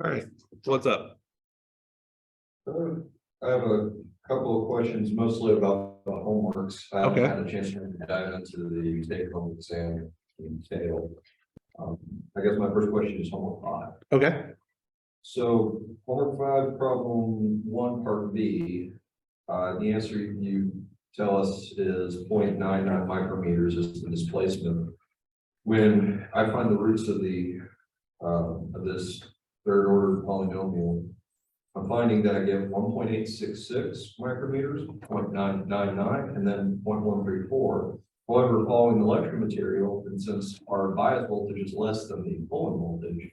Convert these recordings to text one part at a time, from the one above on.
All right, what's up? I have a couple of questions, mostly about the homeworks. I haven't had a chance to dive into the take-home exam in detail. I guess my first question is homework 5. Okay. So homework 5, problem 1, part B. The answer you tell us is 0.99 micrometers is the displacement. When I find the roots of this third order polynomial, I'm finding that I get 1.866 micrometers, 0.999, and then 0.134. However, following the lecture material, and since our bias voltage is less than the pulling voltage,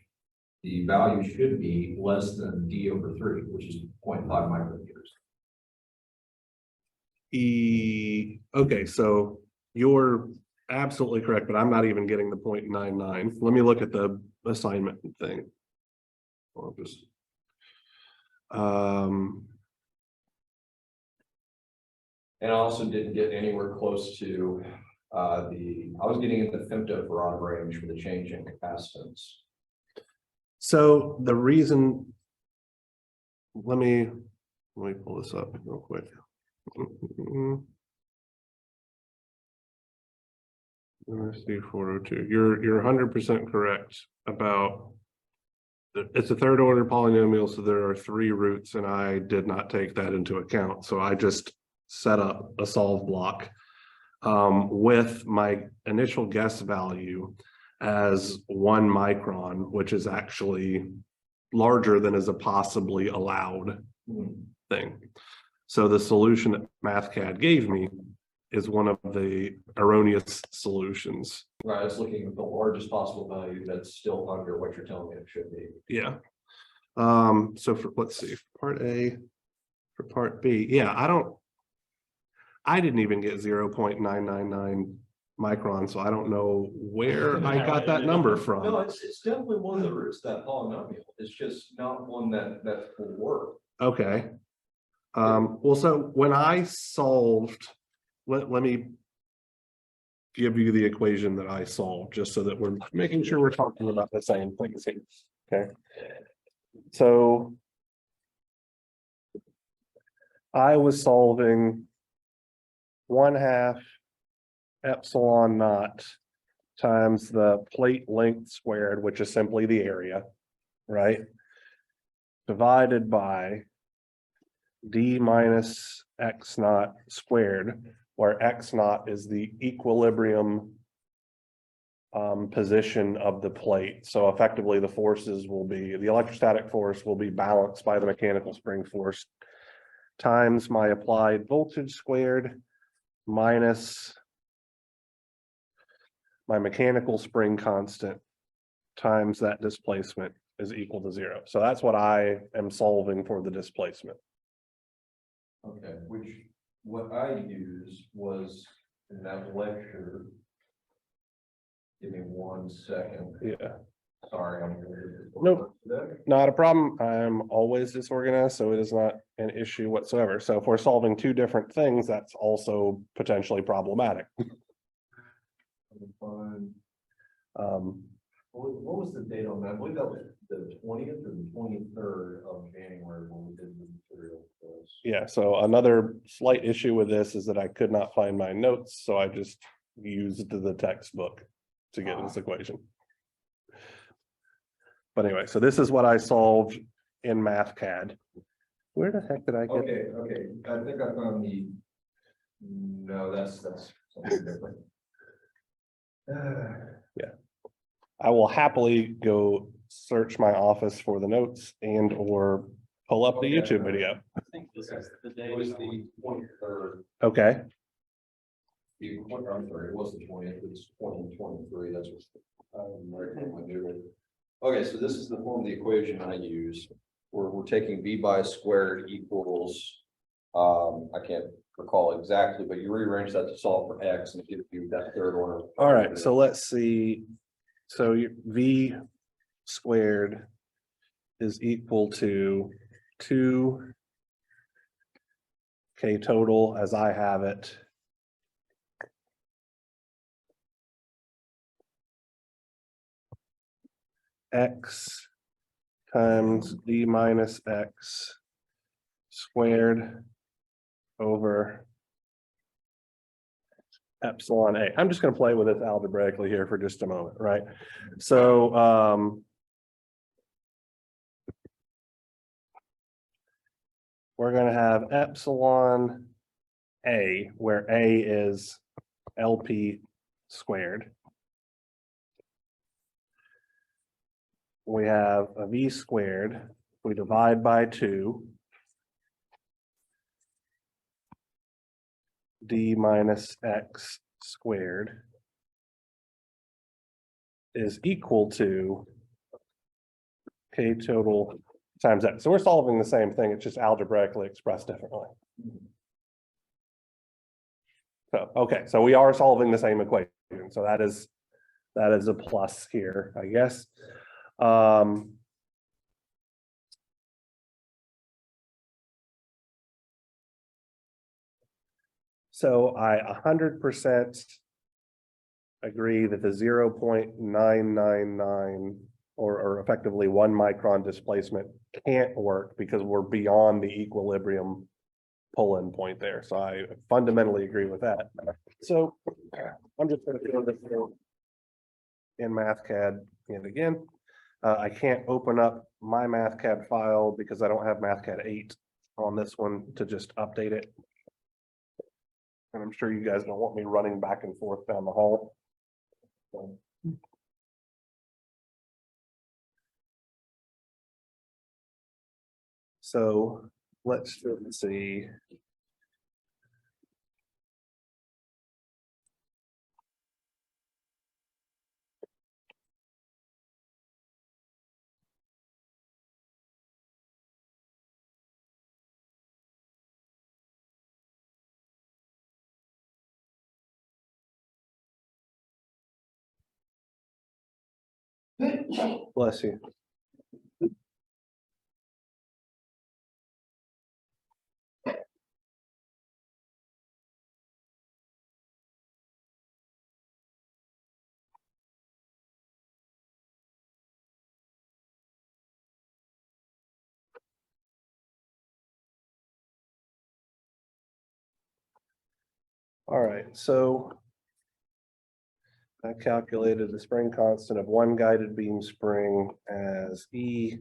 the value should be less than D over 3, which is 0.5 micrometers. Okay, so you're absolutely correct, but I'm not even getting the 0.99. Let me look at the assignment thing. I'll just And I also didn't get anywhere close to I was getting in the femtofarad range for the change in capacitance. so the reason, let me pull this up real quick. MSE 402. You're 100% correct about it's a third order polynomial, so there are 3 roots, and I did not take that into account. So I just set up a solve block with my initial guess value as 1 micron, which is actually larger than is a possibly allowed thing. So the solution that MathCAD gave me is one of the erroneous solutions. Right, it's looking at the largest possible value that's still under what you're telling me it should be. Yeah. So for, let's see, part A, for part B, yeah, I didn't even get 0.999 microns, so I don't know where I got that number from. No, it's definitely one of the roots, that polynomial. It's just not one that will work. Okay. Well, so when I solved, let me give you the equation that I solved, just so that we're making sure we're talking about the same things here. Okay. So I was solving 1/2 epsilon naught times the plate length squared, which is simply the area, right? Divided by D minus X naught squared, where X naught is the equilibrium position of the plate. So effectively the forces will be, the electrostatic force will be balanced by the mechanical spring force times my applied voltage squared minus my mechanical spring constant times that displacement is equal to 0. So that's what I am solving for the displacement. Okay, which what I used was in that lecture. Give me 1 second. Yeah. Sorry, I'm Nope, not a problem. I'm always disorganized, so it is not an issue whatsoever. So if we're solving 2 different things, that's also potentially problematic. What was the date on that? I believe that was the 20th or the 23rd of January when we did the material for this. Yeah, so another slight issue with this is that I could not find my notes, so I just used the textbook to get this equation. But anyway, so this is what I solved in MathCAD. Where the heck did I get? Okay. I think I found the. No, that's something different. Yeah, I will happily go search my office for the notes and or pull up the YouTube video. I think this is the day. It was the 23rd. Okay. I'm sorry, it was the 20th. It's 2023. That's what I'm right on my doodle. Okay, so this is the form of the equation I use. We're taking V by squared equals. I can't recall exactly, but you rearrange that to solve for X and give you that third order. All right, so let's see. So your V squared is equal to 2 K total as I have it. X times d minus x squared over epsilon a. I'm just going to play with this algebraically here for just a moment, right? So we're going to have epsilon a, where a is LP squared. We have a v squared. We divide by 2. D minus x squared is equal to k total times x. So we're solving the same thing. It's just algebraically expressed differently. So, okay, so we are solving the same equation. So that is a plus here, I guess. So I 100% agree that the 0.999 or effectively 1 micron displacement can't work because we're beyond the equilibrium pull-in point there. So I fundamentally agree with that. So I'm just going to throw this in MathCAD and again. I can't open up my MathCAD file because I don't have MathCAD 8 on this one to just update it. And I'm sure you guys don't want me running back and forth down the hall. So let's see. Bless you. All right, so I calculated the spring constant of one guided beam spring as E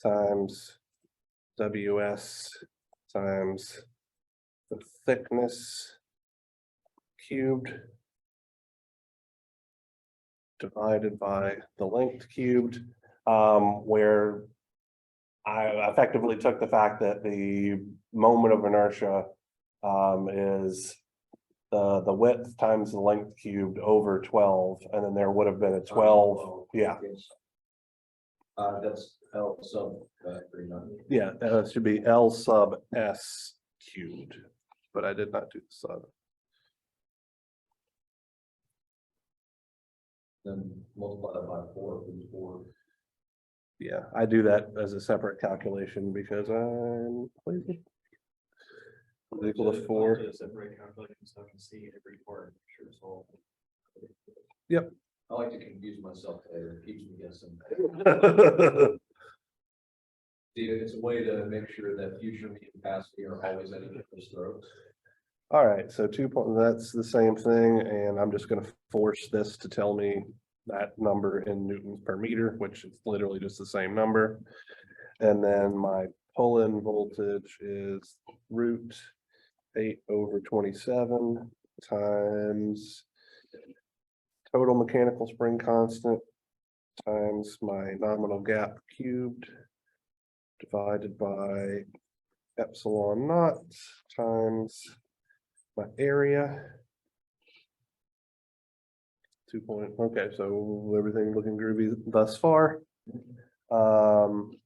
times WS times the thickness cubed divided by the length cubed, where I effectively took the fact that the moment of inertia is the width times the length cubed over 12, and then there would have been a 12. Yeah. That's L sub 390. Yeah, that should be L sub S cubed, but I did not do the sub. Then multiply that by 4 for 4. Yeah, I do that as a separate calculation because I'm lazy. Equal to 4. Separate calculations so I can see every part. Sure, it's all. Yep. I like to confuse myself. It keeps me guessing. See, it's a way to make sure that future me and past me are always at each other's throats. All right, so 2 point, that's the same thing, and I'm just going to force this to tell me that number in newtons per meter, which is literally just the same number. And then my pull-in voltage is root 8/27 times total mechanical spring constant times my nominal gap cubed divided by epsilon naught times my area. 2 point, okay, so everything looking groovy thus far. I'm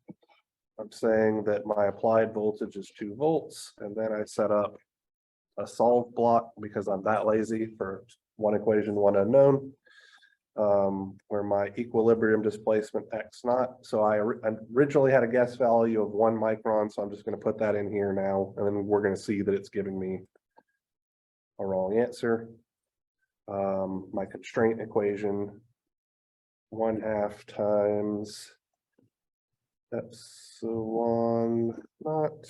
saying that my applied voltage is 2 volts, and then I set up a solve block because I'm that lazy for one equation, one unknown, where my equilibrium displacement x naught. So I originally had a guess value of 1 micron, so I'm just going to put that in here now, and then we're going to see that it's giving me a wrong answer. My constraint equation, 1/2 times epsilon naught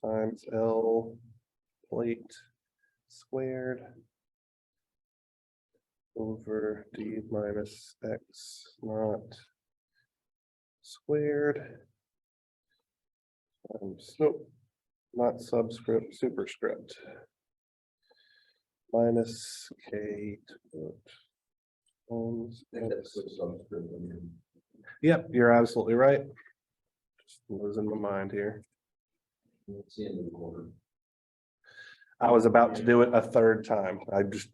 times L plate squared over D minus X naught squared. Nope, not subscript, superscript. Minus K. Yep, you're absolutely right. Just losing my mind here. It's the end of the quarter. I was about to do it a third time. I just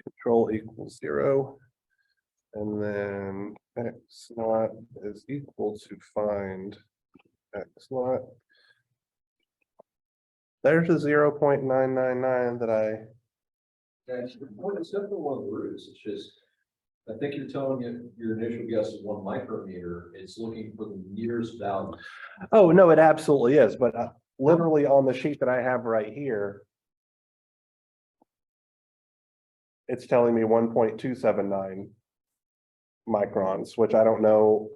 control equals 0. And then X naught is equal to find X naught. There's a 0.999 that I. That's it's definitely one of the roots. It's just, I think you're telling you your initial guess is 1 micrometer. It's looking for the nearest value. Oh, no, it absolutely is. But literally on the sheet that I have right here, it's telling me 1.279 microns, which I don't know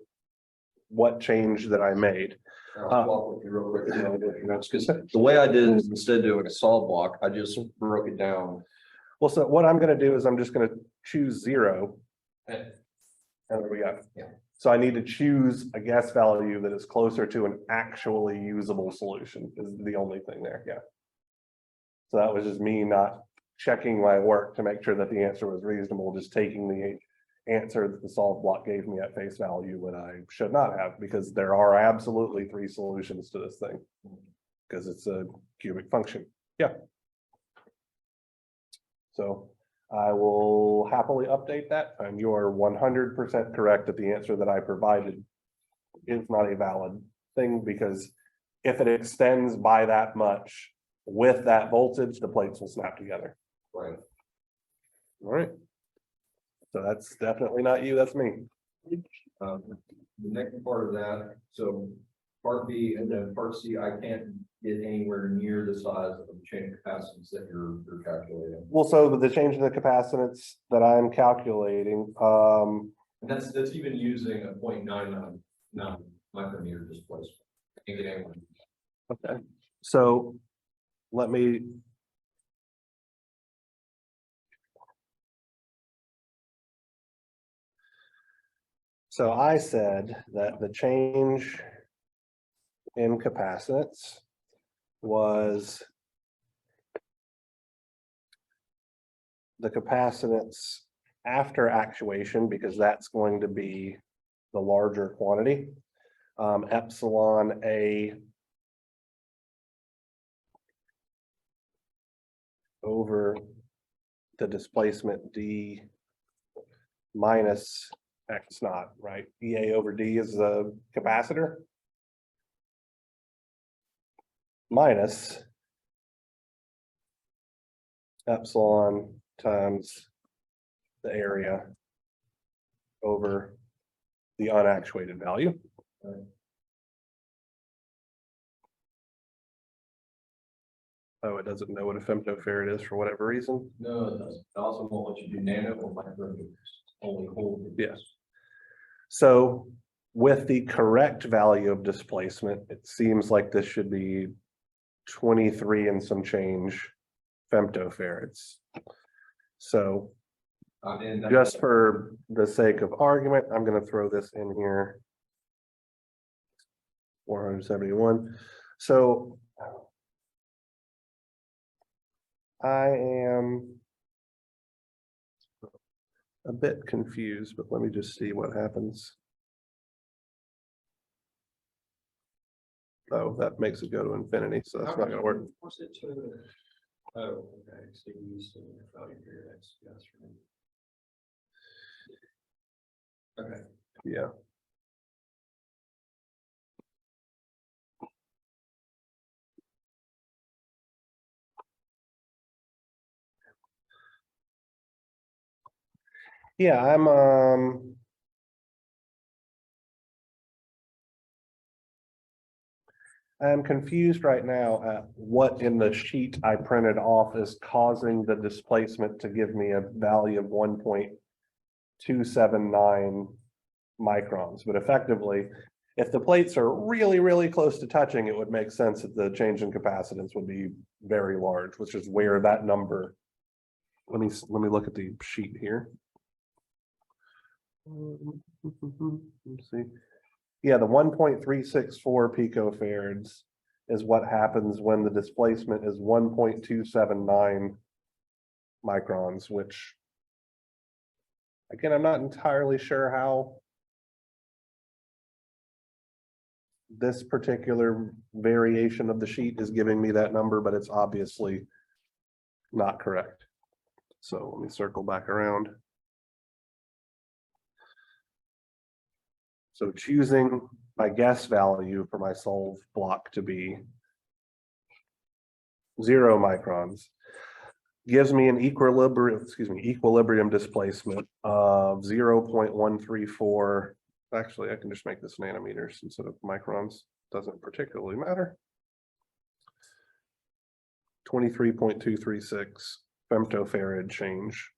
what change that I made. I'll walk with you real quick. Because the way I did is instead of doing a solid block, I just broke it down. Well, so what I'm going to do is I'm just going to choose 0. Okay. And there we go. Yeah. So I need to choose a guess value that is closer to an actually usable solution is the only thing there. Yeah. So that was just me not checking my work to make sure that the answer was reasonable, just taking the answer that the solve block gave me at face value when I should not have, because there are absolutely 3 solutions to this thing because it's a cubic function. Yeah. So I will happily update that, and you are 100% correct that the answer that I provided is not a valid thing, because if it extends by that much with that voltage, the plates will snap together. Right. All right. So that's definitely not you, that's me. The next part of that, so part B and then part C, I can't get anywhere near the size of the change capacitance that you're calculating. Well, so the change in the capacitance that I'm calculating, And that's even using a 0.999 micrometer displacement. I can't get anywhere. okay. So let me. So I said that the change in capacitance was the capacitance after actuation, because that's going to be the larger quantity, epsilon A over the displacement D minus X naught, right? EA over D is the capacitor minus epsilon times the area over the unactuated value. Right. Oh, it doesn't know what a femtofarad is for whatever reason. No, it doesn't. It also won't let you do nano or micrometers. Only whole meters. Yes. So with the correct value of displacement, it seems like this should be 23 and some change femtofarads. So And just for the sake of argument, I'm going to throw this in here. 471. So I am a bit confused, but let me just see what happens. Oh, that makes it go to infinity, so that's not going to work. What's it to? Oh, okay. So you used to value here. That's right. Okay. Yeah. Yeah, I'm confused right now at what in the sheet I printed off is causing the displacement to give me a value of 1.279 microns, but effectively, if the plates are really, really close to touching, it would make sense that the change in capacitance would be very large, which is where that number. Let me look at the sheet here. Let's see. Yeah, the 1.364 picofarads is what happens when the displacement is 1.279 microns, which again, I'm not entirely sure how this particular variation of the sheet is giving me that number, but it's obviously not correct. So let me circle back around. So choosing my guess value for my solve block to be 0 microns gives me an equilibrium displacement of 0.134. Actually, I can just make this nanometers instead of microns. Doesn't particularly matter. 23.236 femtofarad change.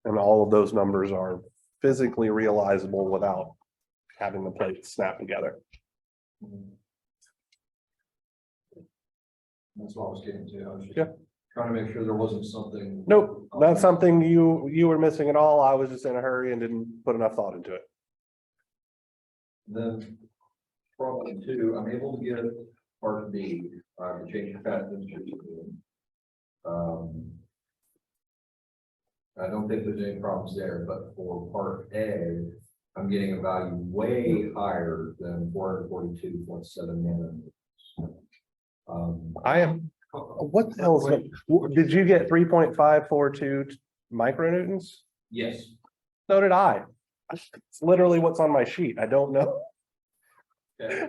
And all of those numbers are physically realizable without having the plates snap together. That's what I was getting to. I was just Yeah. trying to make sure there wasn't something. Nope, not something you were missing at all. I was just in a hurry and didn't put enough thought into it. Then problem 2, I'm able to get part B, to change capacitance. I don't think there's any problems there, but for part A, I'm getting a value way higher than 442.7 nanometers. I am, what the hell is, did you get 3.542 micronewtons? Yes. So did I. It's literally what's on my sheet. I don't know. Okay.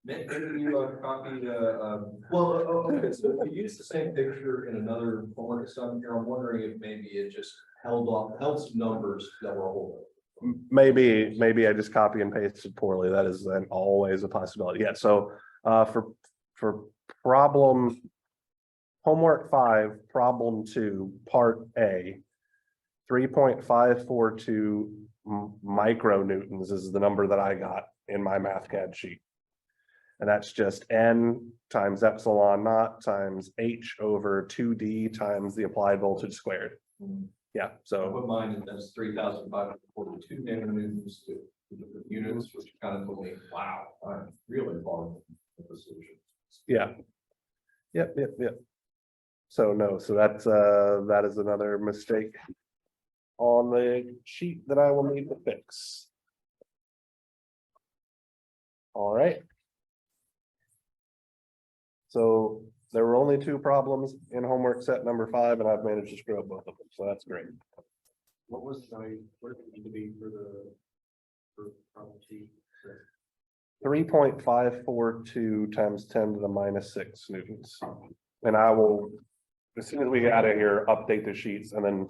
Maybe you copied, okay, so if you use the same picture in another homework assignment here, I'm wondering if maybe it just held some numbers that were old. Maybe I just copy and pasted poorly. That is always a possibility. Yeah, so for problem homework 5, problem 2, part A, 3.542 micronewtons is the number that I got in my MathCAD sheet. And that's just N times epsilon naught times H over 2D times the applied voltage squared. Yeah, I so put mine in as 3,542 nanometers to different units, which kind of told me, wow, I'm really far from the solution. yeah. Yep. So no, so that's that is another mistake on the sheet that I will need to fix. All right. So there were only 2 problems in homework set number 5, and I've managed to screw up both of them, so that's great. What was what did it need to be for problem T? 3.542 times 10 to the minus 6 newtons. And I will, as soon as we get out of here, update the sheets and then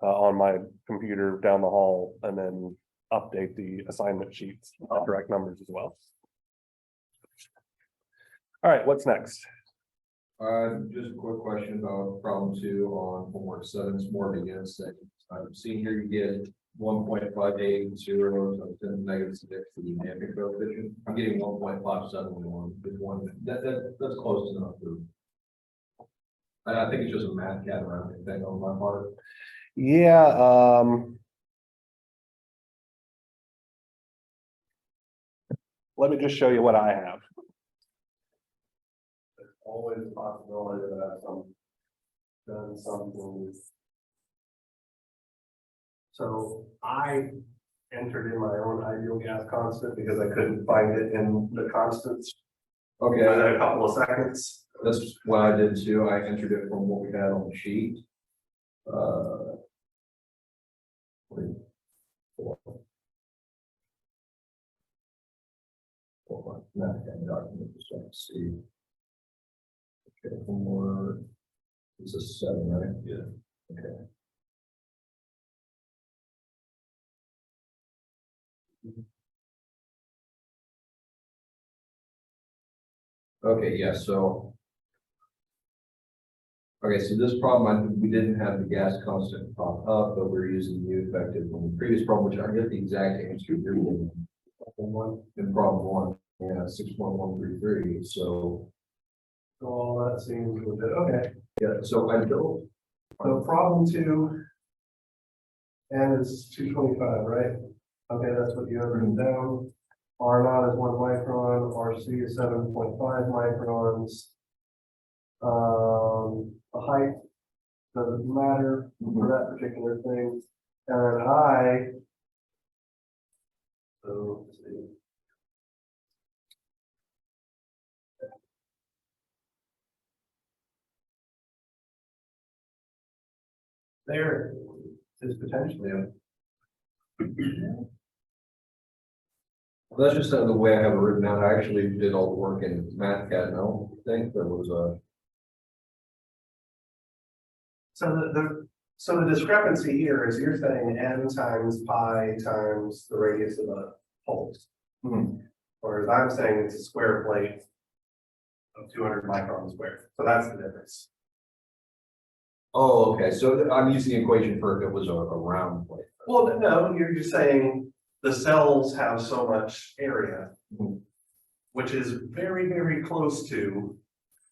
on my computer down the hall, and then update the assignment sheets, correct numbers as well. All right, what's next? Just a quick question about problem 2 on homework 7. It's more of a unit set. I'm seeing here you get 1.580 times 10 to the negative 6 for the damping coefficient. I'm getting 1.571. That's close enough. I think it's just a math cat rounding thing on my part. Yeah, let me just show you what I have. There's always a possibility that I've done something. So I entered in my own ideal gas constant because I couldn't find it in the constants. Okay. I had a couple of seconds. That's what I did too. I entered it from what we had on the sheet. Document just trying to see. Okay, more. It's a 7, right? Yeah. Okay. Okay, yeah, so Okay, so this problem, I think we didn't have the gas constant pop up, but we're using the effective from the previous problem, which I get the exact answer here. In problem one, yeah, 6.133, so. So that seems legit. Okay, Yeah, so I don't. so problem 2. And it's 225, right? Okay, that's what you have written down. R naught is 1 micron, RC is 7.5 microns. The height doesn't matter for that particular thing. And then so let's see. There is potentially a. Well, that's just the way I have it written down. I actually did all the work in MathCAD, and I don't think there was a. So the discrepancy here is you're saying n times pi times the radius of the holes. Whereas I'm saying it's a square plate of 200 microns squared. So that's the difference. Oh, okay, so I'm using the equation for if it was a round plate. Well, no, you're just saying the cells have so much area, which is very, very close to,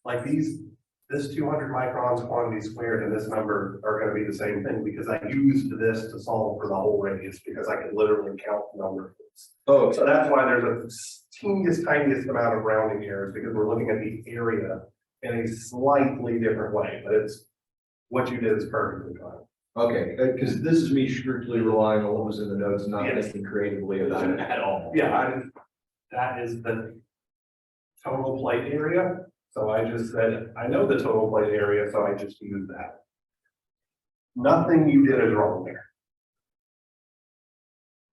like this 200 microns quantity squared and this number are going to be the same thing because I used this to solve for the whole radius because I can literally count the number of things. Oh, So that's why there's a tiniest amount of rounding errors because we're looking at the area in a slightly different way, but it's what you did is perfectly fine. okay, because this is me strictly relying on what was in the notes, not Yes. thinking creatively about it at all. Yeah, that is the total plate area. So I just said, I know the total plate area, so I just used that. Nothing you did is wrong there.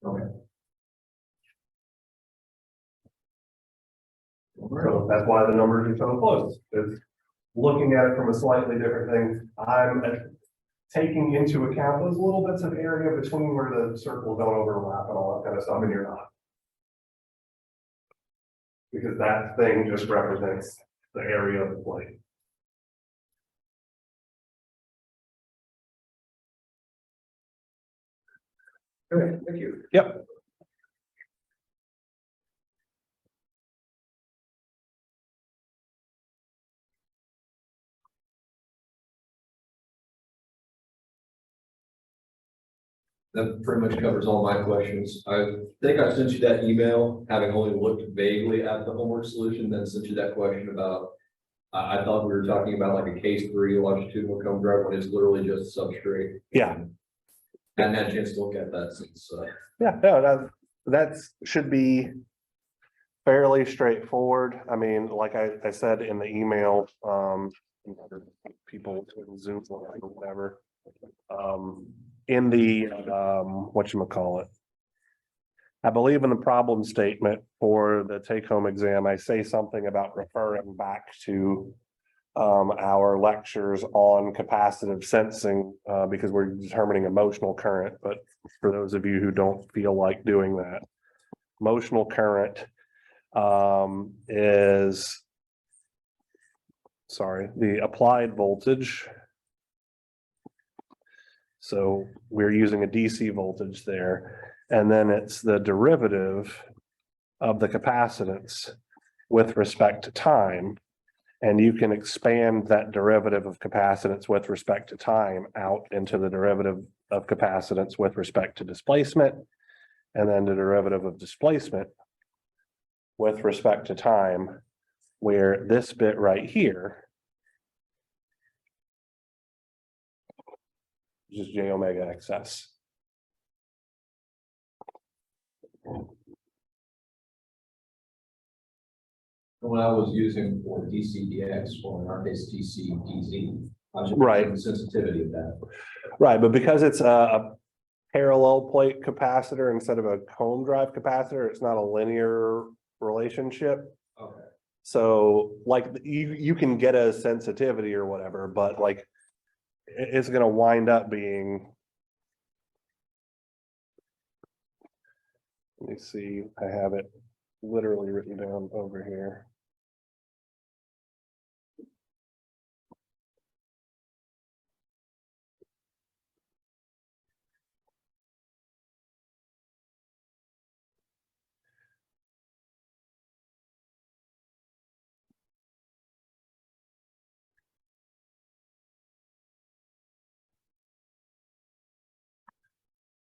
Okay. So that's why the numbers are so close. It's looking at it from a slightly different thing. I'm taking into account those little bits of area between where the circles don't overlap and all that kind of stuff, and you're not. Because that thing just represents the area of the plate. Okay, thank you. Yep. That pretty much covers all my questions. I think I sent you that email, having only looked vaguely at the homework solution, then sent you that question about. I thought we were talking about like a case 3 longitudinal cone drive when it's literally just substrate. Yeah. Hadn't had a chance to look at that since. Yeah, no, that should be fairly straightforward. I mean, like I said in the email, people in Zoom or whatever. In the whatchamacallit, I believe in the problem statement for the take-home exam, I say something about referring back to our lectures on capacitive sensing because we're determining emotional current. But for those of you who don't feel like doing that, emotional current is, sorry, the applied voltage. So we're using a DC voltage there, and then it's the derivative of the capacitance with respect to time. And you can expand that derivative of capacitance with respect to time out into the derivative of capacitance with respect to displacement, and then the derivative of displacement with respect to time, where this bit right here is just J omega XS. When I was using for DCDX, or in our case DCDZ, I was just Right. using the sensitivity of that. Right, but because it's a parallel plate capacitor instead of a cone drive capacitor, it's not a linear relationship. Okay. So like you can get a sensitivity or whatever, but like it's going to wind up being, let me see, I have it literally written down over here.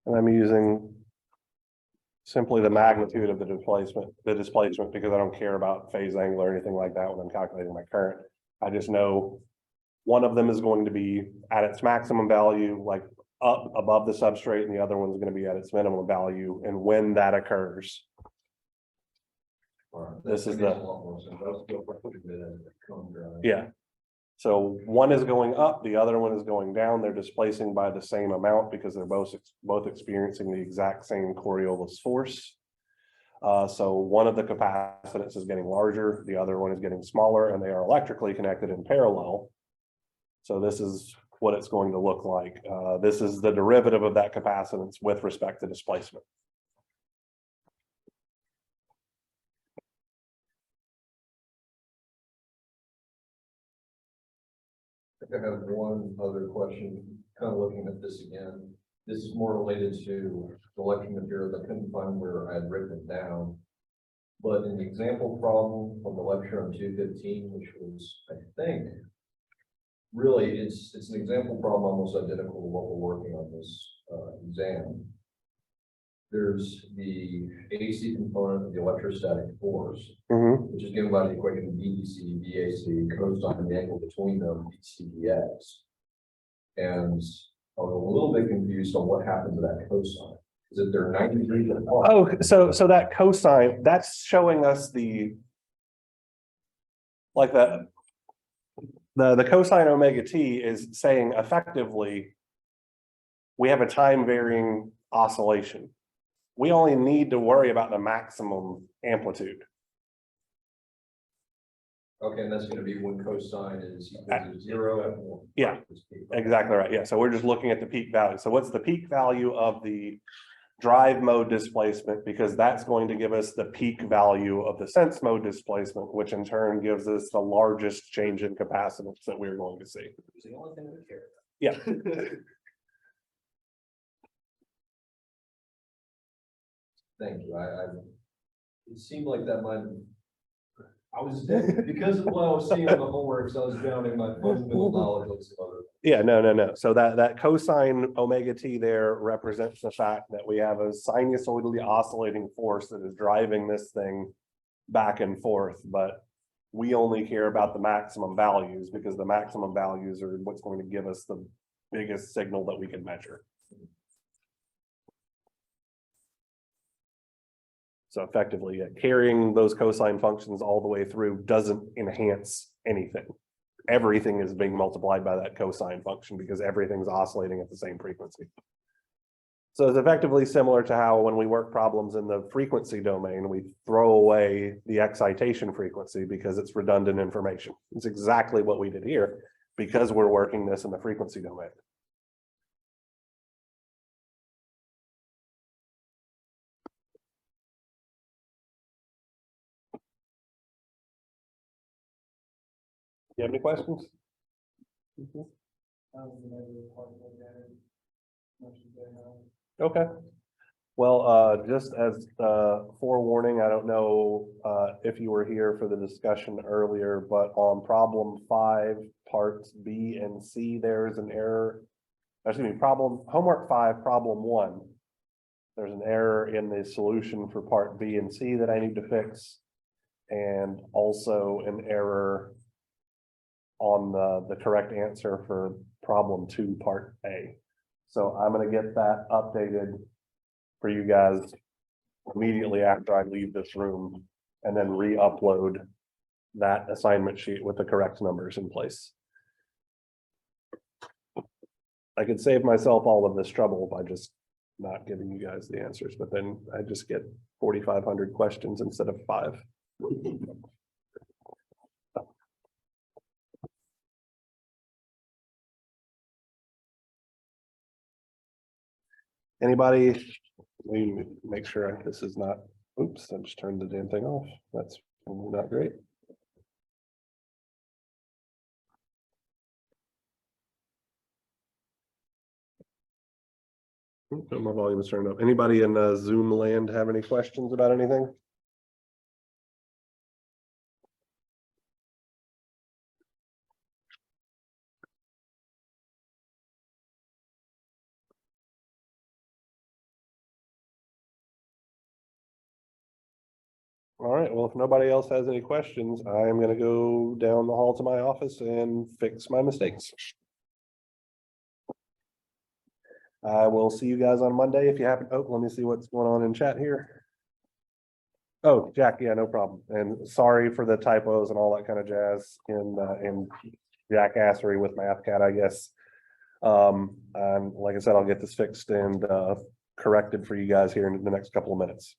And I'm using simply the magnitude of the displacement, because I don't care about phase angle or anything like that when I'm calculating my current. I just know one of them is going to be at its maximum value, like up above the substrate, and the other one's going to be at its minimum value. And when that occurs, All right, this that is makes the- a lot more sense. I was still pretty good at the cone drive. yeah. So one is going up, the other one is going down. They're displacing by the same amount because they're both experiencing the exact same Coriolis force. So one of the capacitance is getting larger, the other one is getting smaller, and they are electrically connected in parallel. So this is what it's going to look like. This is the derivative of that capacitance with respect to displacement. I have one other question, kind of looking at this again. This is more related to the lecture materials. I couldn't find where I had written it down. But in the example problem from the lecture on 215, which was, I think, really, it's an example problem almost identical to what we're working on this exam. There's the AC component of the electrostatic force, which is given by the equation dEC, dAC, cosine the angle between them, dCdx. And I was a little bit confused on what happened to that cosine. Is it they're 90 degrees apart? Oh, so that cosine, that's showing us the cosine omega t is saying effectively we have a time varying oscillation. We only need to worry about the maximum amplitude. Okay, and that's going to be when cosine is equal to 0 at 1. Yeah, exactly right. Yeah, so we're just looking at the peak value. So what's the peak value of the drive mode displacement? Because that's going to give us the peak value of the sense mode displacement, which in turn gives us the largest change in capacitance that we're going to see. It's the only thing we care about. Yeah. Thank you. It seemed like that might. I was because of what I was seeing on the homework, so I was drowning my fundamental knowledge of some other. Yeah, no. So that cosine omega t there represents the fact that we have a sinusoidally oscillating force that is driving this thing back and forth, but we only care about the maximum values because the maximum values are what's going to give us the biggest signal that we can measure. So effectively, carrying those cosine functions all the way through doesn't enhance anything. Everything is being multiplied by that cosine function because everything's oscillating at the same frequency. So it's effectively similar to how when we work problems in the frequency domain, we throw away the excitation frequency because it's redundant information. It's exactly what we did here because we're working this in the frequency domain. You have any questions? Okay. Well, just as forewarning, I don't know if you were here for the discussion earlier, but on problem 5, parts B and C, there is an error. Excuse me, homework 5, problem 1. There's an error in the solution for part B and C that I need to fix, and also an error on the correct answer for problem 2, part A. So I'm going to get that updated for you guys immediately after I leave this room, and then re-upload that assignment sheet with the correct numbers in place. I could save myself all of this trouble by just not giving you guys the answers, but then I just get 4,500 questions instead of 5. Anybody? Let me make sure this is not, oops, I just turned the damn thing off. That's not great. My volume is turned up. Anybody in Zoom land have any questions about anything? All right, well, if nobody else has any questions, I am gonna go down the hall to my office and fix my mistakes. I will see you guys on Monday if you happen, oh, let me see what's going on in chat here. Oh, Jack, yeah, no problem. And sorry for the typos and all that kind of jazz in jackassery with MathCAD, I guess. And like I said, I'll get this fixed and corrected for you guys here in the next couple of minutes.